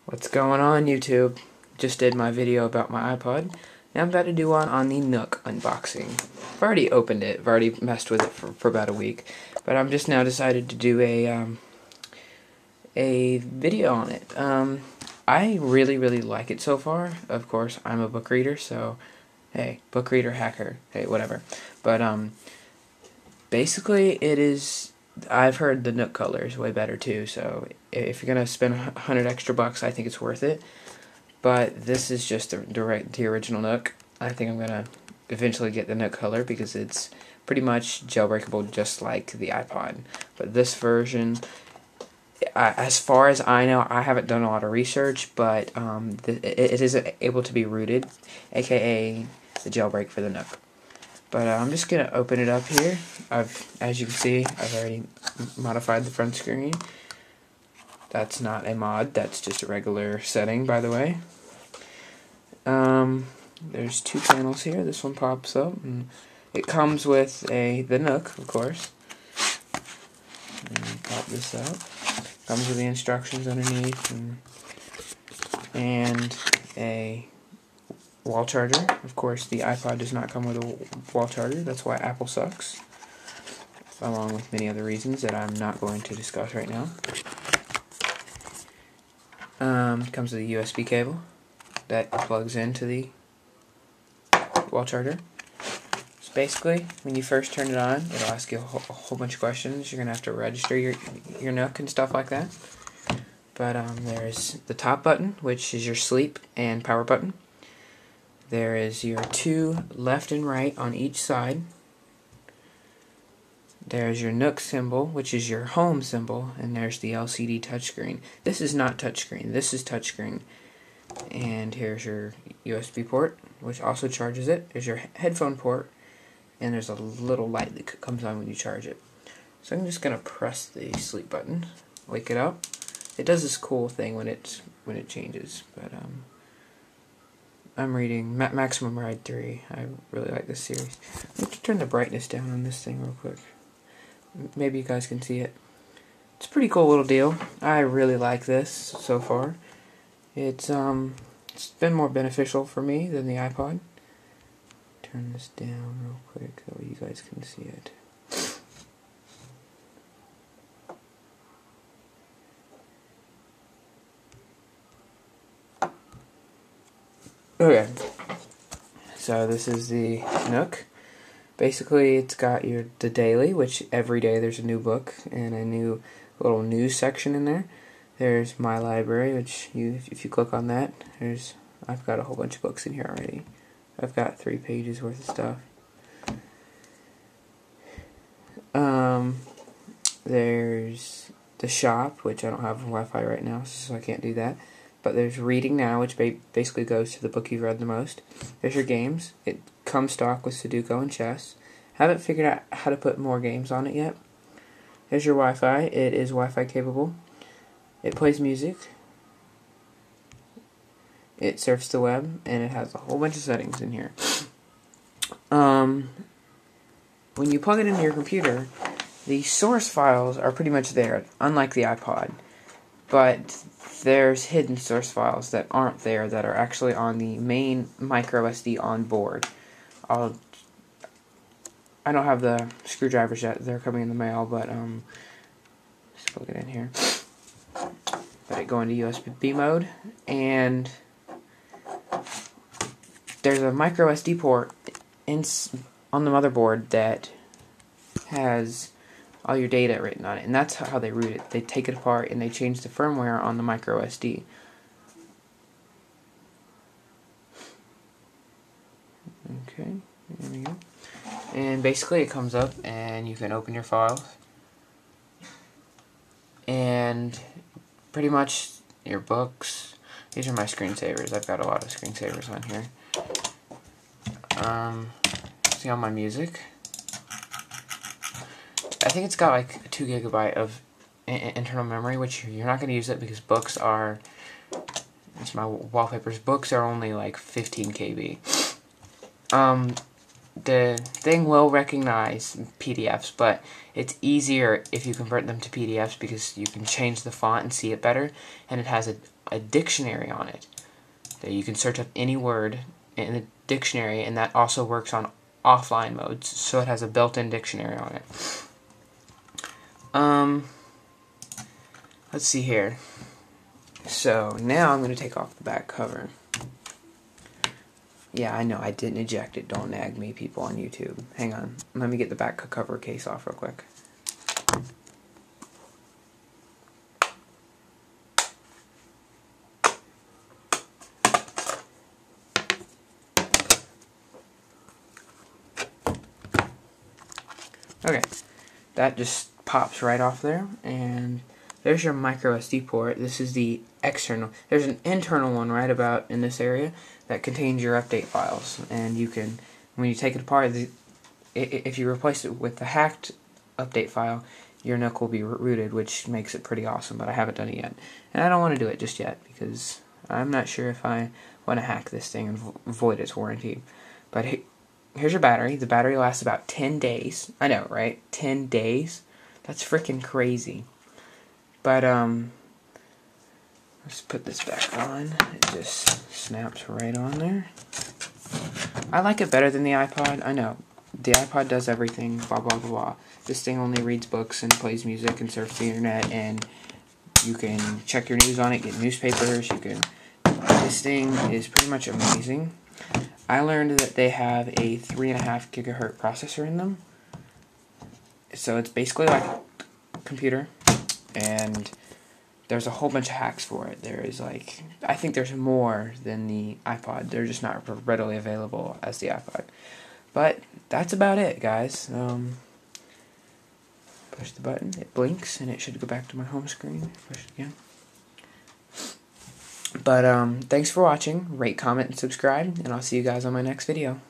What's going on, YouTube? Just did my video about my iPod. Now I'm about to do one on the Nook unboxing. I've already opened it. I've already messed with it for about a week. But I'm just now decided to do a video on it. I really like it so far. Of course, I'm a book reader, so hey, book reader, hacker, hey, whatever. But basically it is. I've heard the Nook color is way better too, so if you're gonna spend 100 extra bucks, I think it's worth it. But this is just the original Nook. I think I'm gonna eventually get the Nook color because it's pretty much jailbreakable just like the iPod. But this version, as far as I know, I haven't done a lot of research, but it is able to be rooted, aka the jailbreak for the Nook. But I'm just going to open it up here. As you can see, I've already modified the front screen. That's not a mod, that's just a regular setting, by the way. There's two panels here. This one pops up, and it comes with the Nook, of course. And pop this up. Comes with the instructions underneath, and a wall charger. Of course, the iPod does not come with a wall charger. That's why Apple sucks, along with many other reasons that I'm not going to discuss right now. It comes with a USB cable that plugs into the wall charger. So basically, when you first turn it on, it'll ask you a whole bunch of questions. You're going to have to register your Nook and stuff like that. But there's the top button, which is your sleep and power button. There is your two left and right on each side. There's your Nook symbol, which is your home symbol, and there's the LCD touchscreen. This is not touchscreen, this is touchscreen. And here's your USB port, which also charges it. There's your headphone port, and there's a little light that comes on when you charge it. So I'm just gonna press the sleep button, wake it up. It does this cool thing when it changes, but I'm reading Maximum Ride 3. I really like this series. Let me turn the brightness down on this thing real quick. Maybe you guys can see it. It's a pretty cool little deal. I really like this so far. It's been more beneficial for me than the iPod. Turn this down real quick so you guys can see it. Okay. So this is the Nook. Basically, it's got the daily, which every day there's a new book and a new little news section in there. There's my library, which if you click on that, I've got a whole bunch of books in here already. I've got 3 pages worth of stuff. There's the shop, which I don't have Wi-Fi right now, so I can't do that. But there's Reading Now, which basically goes to the book you've read the most. There's your games. It comes stock with Sudoku and chess. Haven't figured out how to put more games on it yet. There's your Wi-Fi. It is Wi-Fi capable. It plays music. It surfs the web, and it has a whole bunch of settings in here. When you plug it into your computer, the source files are pretty much there, unlike the iPod. But there's hidden source files that aren't there that are actually on the main micro SD on board. I don't have the screwdrivers yet. They're coming in the mail, but just plug it in here. Let it go into USB mode, and there's a micro SD port on the motherboard that has all your data written on it, and that's how they root it. They take it apart and they change the firmware on the micro SD. Okay, there we go. And basically it comes up and you can open your files. And pretty much your books. These are my screensavers. I've got a lot of screensavers on here. See all my music. I think it's got like 2 GB of internal memory, which you're not going to use it because books are, it's my wallpapers, books are only like 15 KB. the thing will recognize PDFs, but it's easier if you convert them to PDFs because you can change the font and see it better, and it has a dictionary on it that you can search up any word in the dictionary, and that also works on offline modes, so it has a built-in dictionary on it. Let's see here. So now I'm going to take off the back cover. Yeah, I know, I didn't eject it. Don't nag me, people on YouTube. Hang on. Let me get the back cover case off real quick. Okay, that just pops right off there, and there's your micro SD port. This is the external. There's an internal one right about in this area that contains your update files, and you can, when you take it apart, if you replace it with the hacked update file, your Nook will be rooted, which makes it pretty awesome, but I haven't done it yet. And I don't want to do it just yet, because I'm not sure if I want to hack this thing and void its warranty. But here's your battery. The battery lasts about 10 days. I know, right? 10 days? That's freaking crazy. But, let's put this back on. It just snaps right on there. I like it better than the iPod. I know. The iPod does everything, blah, blah, blah, blah. This thing only reads books and plays music and surfs the internet, and you can check your news on it, get newspapers, you can... This thing is pretty much amazing. I learned that they have a 3.5 gigahertz processor in them. So it's basically like a computer, and there's a whole bunch of hacks for it. There is like, I think there's more than the iPod. They're just not readily available as the iPod. But that's about it, guys. Push the button, it blinks, and it should go back to my home screen. Push it again. But thanks for watching. Rate, comment, and subscribe, and I'll see you guys on my next video.